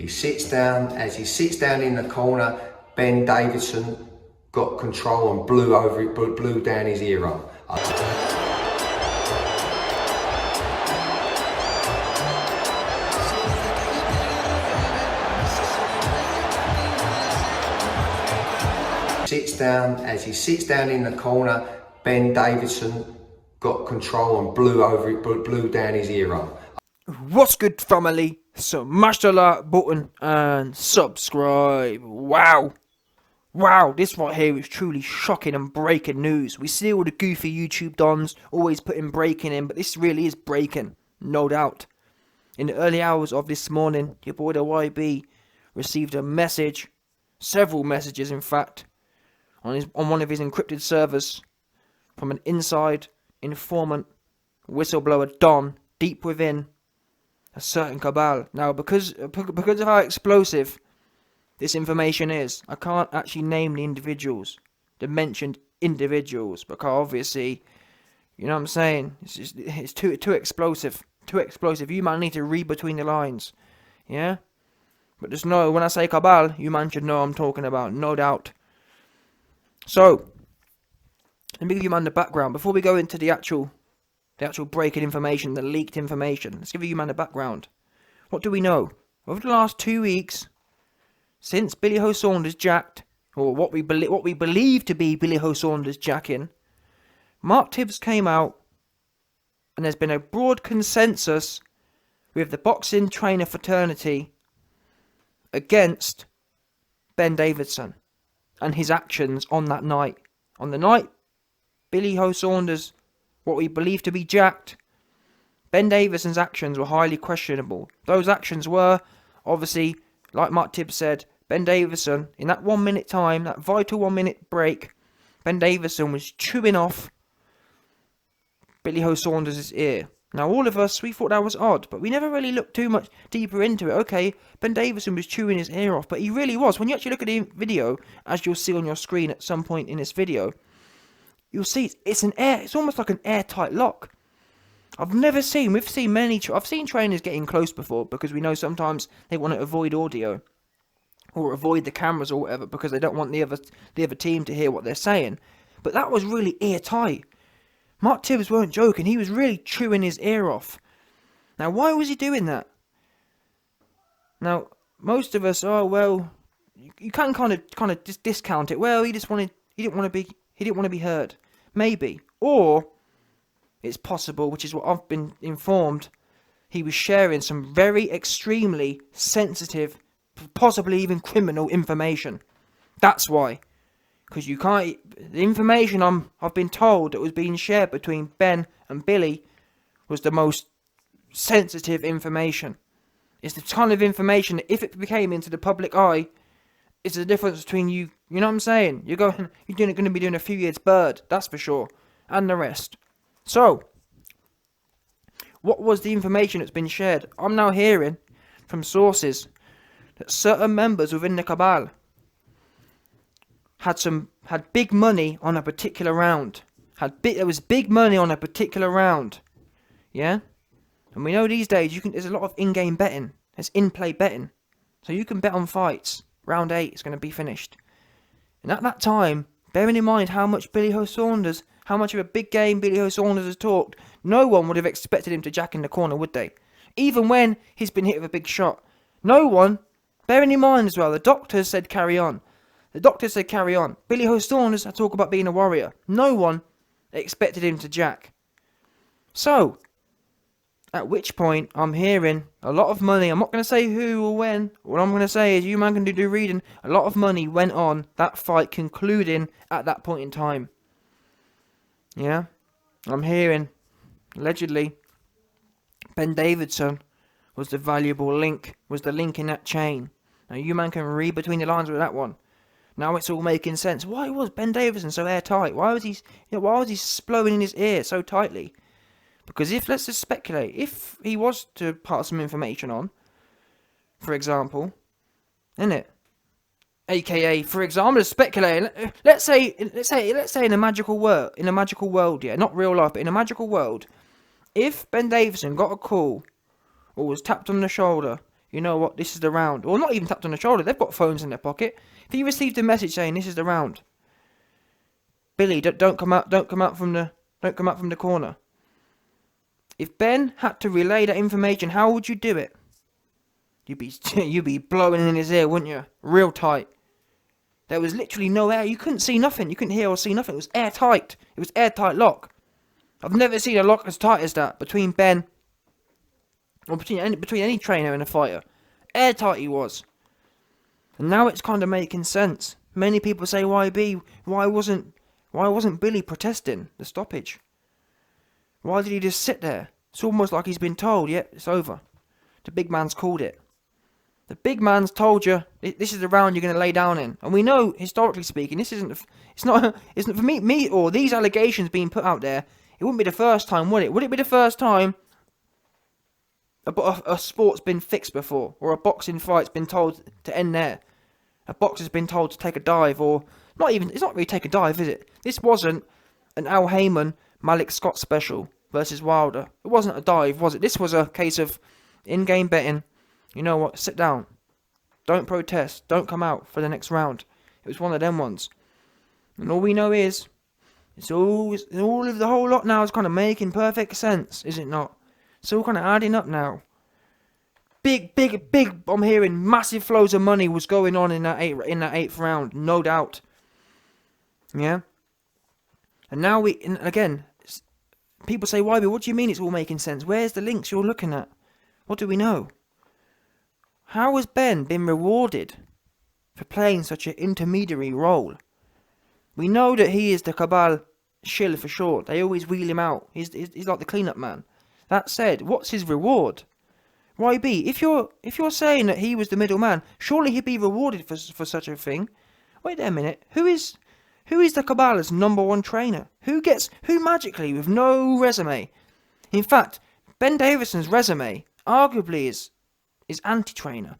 He sits down. As he sits down in the corner, Ben Davidson got control and blew down his earhole. As he sits down in the corner, Ben Davidson got control and blew down his earhole. What's good, family? Smash the like button and subscribe. Wow, this right here is truly shocking and breaking news. We see all the goofy YouTube dons always putting breaking in, but this really is breaking, no doubt. In the early hours of this morning, your boy the YB received a message, several messages in fact, on one of his encrypted servers from an inside informant, whistleblower don deep within a certain cabal. Now, because of how explosive this information is, I can't actually name the individuals, the mentioned individuals, because obviously, you know what I'm saying, it's too explosive, You man need to read between the lines, yeah. But just know, when I say cabal, you man should know what I'm talking about, no doubt. So, let me give you man the background before we go into the actual breaking information, the leaked information. Let's give you man the background. What do we know? Over the last 2 weeks, since Billy Ho Saunders jacked, or what we believe to be Billy Ho Saunders jacking, Mark Tibbs came out, and there's been a broad consensus with the boxing trainer fraternity against Ben Davidson and his actions on that night. On the night Billy Ho Saunders, what we believe to be jacked, Ben Davidson's actions were highly questionable. Those actions were, obviously, like Mark Tibbs said, Ben Davidson, in that 1 minute time, that vital 1 minute break, Ben Davidson was chewing off Billy Ho Saunders' ear. Now, all of us, we thought that was odd, but we never really looked too much deeper into it. Okay, Ben Davidson was chewing his ear off, but he really was. When you actually look at the video, as you'll see on your screen at some point in this video, you'll see it's almost like an airtight lock. I've seen trainers getting close before, because we know sometimes they want to avoid audio or avoid the cameras or whatever, because they don't want the other team to hear what they're saying. But that was really airtight. Mark Tibbs weren't joking. He was really chewing his ear off. Now, why was he doing that? Now, most of us, you can kind of just discount it. Well, he didn't want to be heard. Maybe. Or it's possible, which is what I've been informed, he was sharing some very extremely sensitive, possibly even criminal information. That's why. Because the information I've been told that was being shared between Ben and Billy was the most sensitive information. It's the kind of information that if it became into the public eye, it's the difference between you know what I'm saying? You're going to be doing a few years bird, that's for sure, and the rest. So, what was the information that's been shared? I'm now hearing from sources that certain members within the cabal had big money on a particular round. There was big money on a particular round. Yeah? And we know these days there's a lot of in-game betting. There's in-play betting. So you can bet on fights. Round 8 is going to be finished. And at that time, bearing in mind how much of a big game Billy Ho Saunders has talked, no one would have expected him to jack in the corner, would they? Even when he's been hit with a big shot. No one, bearing in mind as well, the doctors said carry on. Billy Ho Saunders had talked about being a warrior. No one expected him to jack. So, at which point, I'm hearing a lot of money. I'm not going to say who or when. What I'm going to say is, you man can do reading. A lot of money went on that fight concluding at that point in time. Yeah? I'm hearing, allegedly, Ben Davidson was the valuable link, was the link in that chain. Now, you man can read between the lines with that one. Now it's all making sense. Why was Ben Davidson so airtight? Why was he blowing in his ear so tightly? Because let's just speculate, if he was to pass some information on, for example, innit? AKA, for example, speculating. Let's say in a magical world, yeah, not real life, but in a magical world, if Ben Davidson got a call or was tapped on the shoulder, you know what, this is the round. Or not even tapped on the shoulder, they've got phones in their pocket. If he received a message saying this is the round, Billy, don't come out from the corner. If Ben had to relay that information, how would you do it? You'd be blowing in his ear, wouldn't you? Real tight. There was literally no air. You couldn't see nothing. You couldn't hear or see nothing. It was airtight. It was airtight lock. I've never seen a lock as tight as that between Ben or between any trainer and a fighter. Airtight he was. And now it's kind of making sense. Many people say, why wasn't Billy protesting the stoppage? Why did he just sit there? It's almost like he's been told, yeah, it's over. The big man's called it. The big man's told you this is the round you're going to lay down in, and we know, historically speaking, this isn't for me or these allegations being put out there. It wouldn't be the first time, would it? Would it be the first time a sport's been fixed before, or a boxing fight's been told to end there? A boxer's been told to take a dive, or it's not really take a dive, is it? This wasn't an Al Heyman Malik Scott special versus Wilder. It wasn't a dive, was it? This was a case of in-game betting. You know what? Sit down. Don't protest. Don't come out for the next round. It was one of them ones. And all we know is, all of the whole lot now is kind of making perfect sense, is it not? It's all kind of adding up now. Big, I'm hearing massive flows of money was going on in that eighth round, no doubt. Yeah? And now again, people say, why? But what do you mean it's all making sense? Where's the links you're looking at? What do we know? How has Ben been rewarded for playing such an intermediary role? We know that he is the cabal shill for sure. They always wheel him out. He's like the cleanup man. That said, what's his reward? Why be? If you're saying that he was the middleman, surely he'd be rewarded for such a thing. Wait a minute. Who is the cabal's number one trainer? Who magically with no resume? In fact, Ben Davidson's resume arguably is anti-trainer.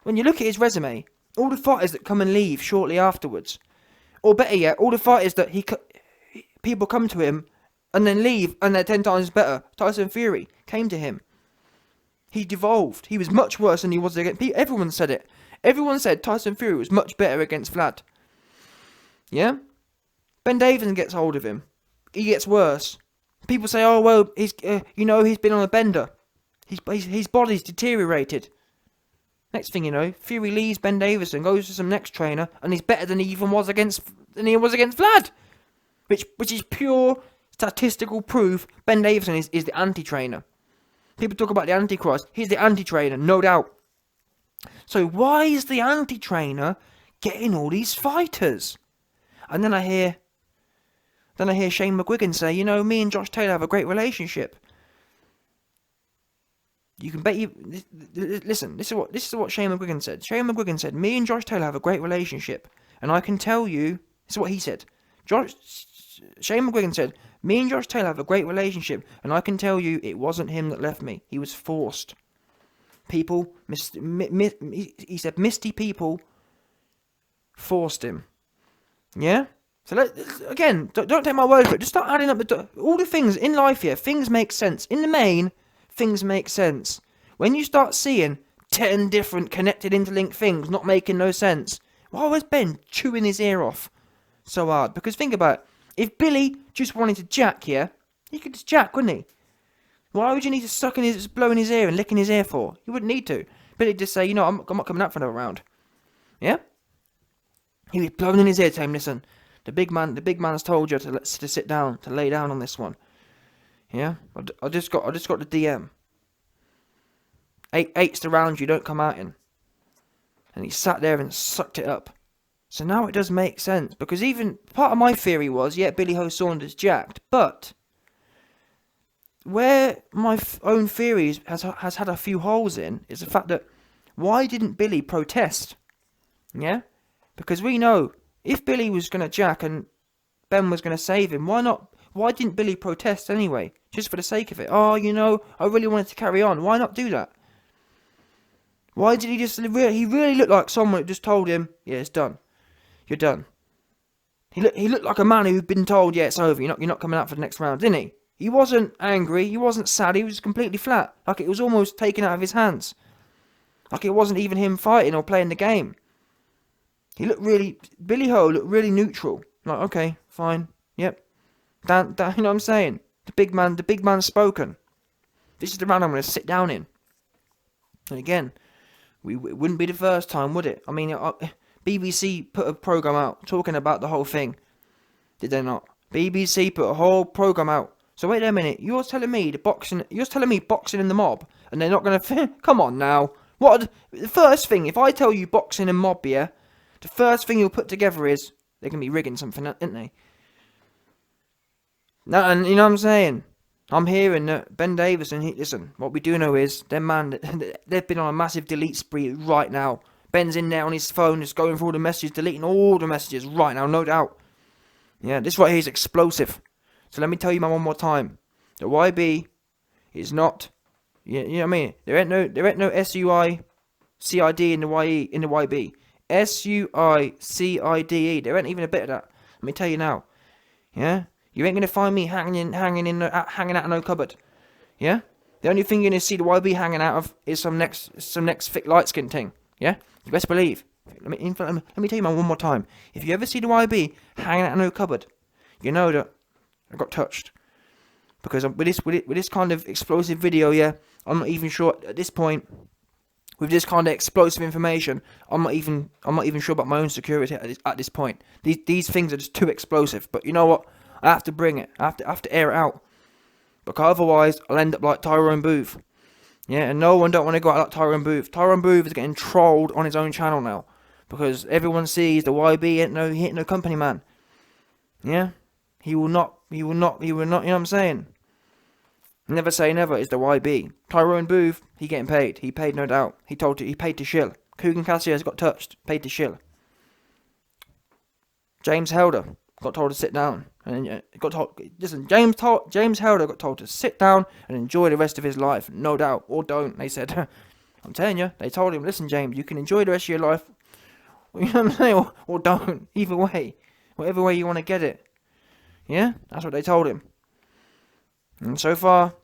When you look at his resume, all the fighters that come and leave shortly afterwards, or better yet, all the fighters that people come to him and then leave and they're 10 times better. Tyson Fury came to him. He devolved. He was much worse than he was against. Everyone said it. Everyone said Tyson Fury was much better against Vlad. Yeah? Ben Davison gets hold of him. He gets worse. People say, oh well, he's been on a bender. His body's deteriorated. Next thing you know, Fury leaves Ben Davison, goes to some next trainer, and he's better than he was against Vlad. Which is pure statistical proof Ben Davison is the anti-trainer. People talk about the Antichrist. He's the anti-trainer, no doubt. So why is the anti-trainer getting all these fighters? And then I hear Shane McGuigan say, me and Josh Taylor have a great relationship. You can bet listen, this is what Shane McGuigan said. Shane McGuigan said, me and Josh Taylor have a great relationship. And I can tell you, this is what he said. Shane McGuigan said, me and Josh Taylor have a great relationship. And I can tell you, it wasn't him that left me. He was forced. People, he said, misty people forced him. Yeah? So again, don't take my word for it. Just start adding up all the things in life here. Things make sense. In the main, things make sense. When you start seeing 10 different connected, interlinked things not making no sense, why was Ben chewing his ear off so hard? Because think about it. If Billy just wanted to jack here, he could just jack, couldn't he? Why would you need to blow in his ear and licking his ear for? You wouldn't need to. Billy'd just say, I'm not coming out for another round. Yeah? He was blowing in his ear, telling him, listen, the big man's told you to sit down, to lay down on this one. Yeah? I just got the DM. Eight's the round you don't come out in. And he sat there and sucked it up. So now it does make sense, because even part of my theory was, Billy Ho Saunders jacked, but where my own theory has had a few holes in is the fact that why didn't Billy protest? Yeah? Because we know if Billy was going to jack and Ben was going to save him, why not? Why didn't Billy protest anyway? Just for the sake of it. Oh, I really wanted to carry on. Why not do that? Why did he just... He really looked like someone who just told him, yeah, it's done. You're done. He looked like a man who'd been told, yeah, it's over. You're not coming out for the next round, didn't he? He wasn't angry. He wasn't sad. He was completely flat. Like it was almost taken out of his hands. Like it wasn't even him fighting or playing the game. Billy Ho looked really neutral. Like, okay, fine, yep. Dan, you know what I'm saying? The big man's spoken. This is the round I'm going to sit down in. And again, it wouldn't be the first time, would it? I mean, BBC put a program out talking about the whole thing. Did they not? BBC put a whole program out. So wait a minute, you're telling me boxing in the mob, and they're not going to... Come on now. The first thing, if I tell you boxing and mob, yeah, the first thing you'll put together is they're going to be rigging something, aren't they? No, and you know what I'm saying? I'm hearing that Ben Davison, listen, what we do know is, they've been on a massive delete spree right now. Ben's in there on his phone, just going through all the messages, deleting all the messages right now, no doubt. Yeah, this right here is explosive. So let me tell you man one more time. The YB is not, you know what I mean? There ain't no SUICID in the YB. SUICIDE. There ain't even a bit of that. Let me tell you now. Yeah? You ain't gonna find me hanging out no cupboard. Yeah? The only thing you're gonna see the YB hanging out of is some next thick light skin thing. Yeah? You best believe. Let me tell you man one more time. If you ever see the YB hanging out no cupboard, you know that I got touched. Because with this kind of explosive video, yeah, I'm not even sure at this point. With this kind of explosive information, I'm not even sure about my own security at this point. These things are just too explosive. But you know what? I have to bring it. I have to air it out. Because otherwise, I'll end up like Tyrone Booth. Yeah, and no one don't want to go out like Tyrone Booth. Tyrone Booth is getting trolled on his own channel now. Because everyone sees the YB ain't no company man. Yeah? He will not, you know what I'm saying? Never say never is the YB. Tyrone Booth, he getting paid. He paid, no doubt. He paid to shill. Coogan Cassius got touched, paid to shill. James Helder got told to sit down. And got told, listen, James Helder got told to sit down and enjoy the rest of his life. No doubt. Or don't. They said, I'm telling you, they told him, listen, James, you can enjoy the rest of your life. You know what I'm saying? Or don't. Either way. Whatever way you want to get it. Yeah? That's what they told him. And so far,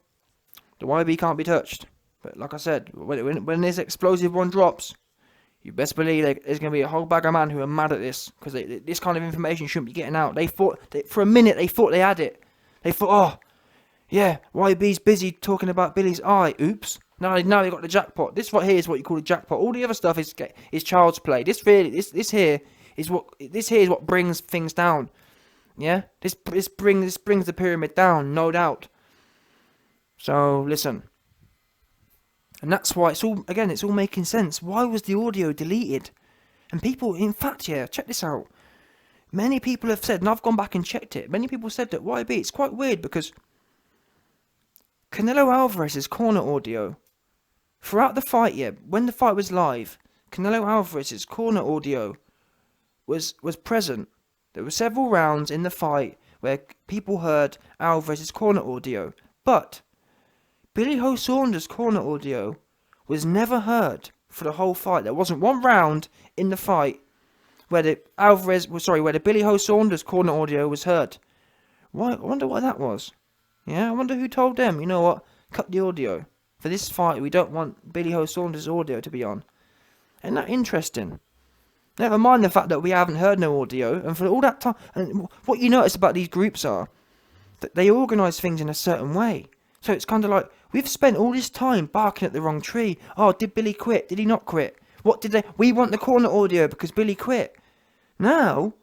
the YB can't be touched. But like I said, when this explosive one drops, you best believe there's going to be a whole bag of men who are mad at this. Because this kind of information shouldn't be getting out. For a minute, they thought they had it. They thought, oh, yeah, YB's busy talking about Billy's eye. Oops. Now they got the jackpot. This right here is what you call a jackpot. All the other stuff is child's play. This here is what brings things down. Yeah? This brings the pyramid down, no doubt. So, listen. And that's why it's all making sense. Why was the audio deleted? And people, in fact, yeah, check this out. Many people have said, and I've gone back and checked it, many people said that YB, it's quite weird because Canelo Alvarez's corner audio, throughout the fight, yeah, when the fight was live, Canelo Alvarez's corner audio was present. There were several rounds in the fight where people heard Alvarez's corner audio, but Billy Ho Saunders' corner audio was never heard for the whole fight. There wasn't one round in the fight where the Billy Ho Saunders corner audio was heard. Why? I wonder why that was. Yeah, I wonder who told them, you know what, cut the audio. For this fight, we don't want Billy Ho Saunders' audio to be on. Isn't that interesting? Never mind the fact that we haven't heard no audio, and for all that time, and what you notice about these groups are that they organise things in a certain way. So it's kind of like, we've spent all this time barking at the wrong tree. Oh, did Billy quit? Did he not quit? We want the corner audio because Billy quit. Now,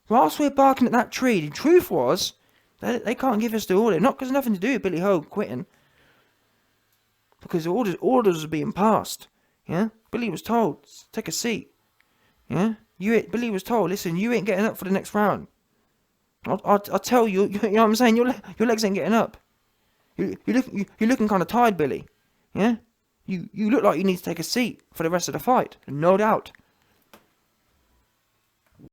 whilst we're barking at that tree, the truth was, they can't give us the audio. Not because nothing to do with Billy Ho quitting. Because orders are being passed. Yeah? Billy was told, take a seat. Yeah? Billy was told, listen, you ain't getting up for the next round. I'll tell you, you know what I'm saying? Your legs ain't getting up. You're looking kind of tired, Billy. Yeah? You look like you need to take a seat for the rest of the fight. No doubt.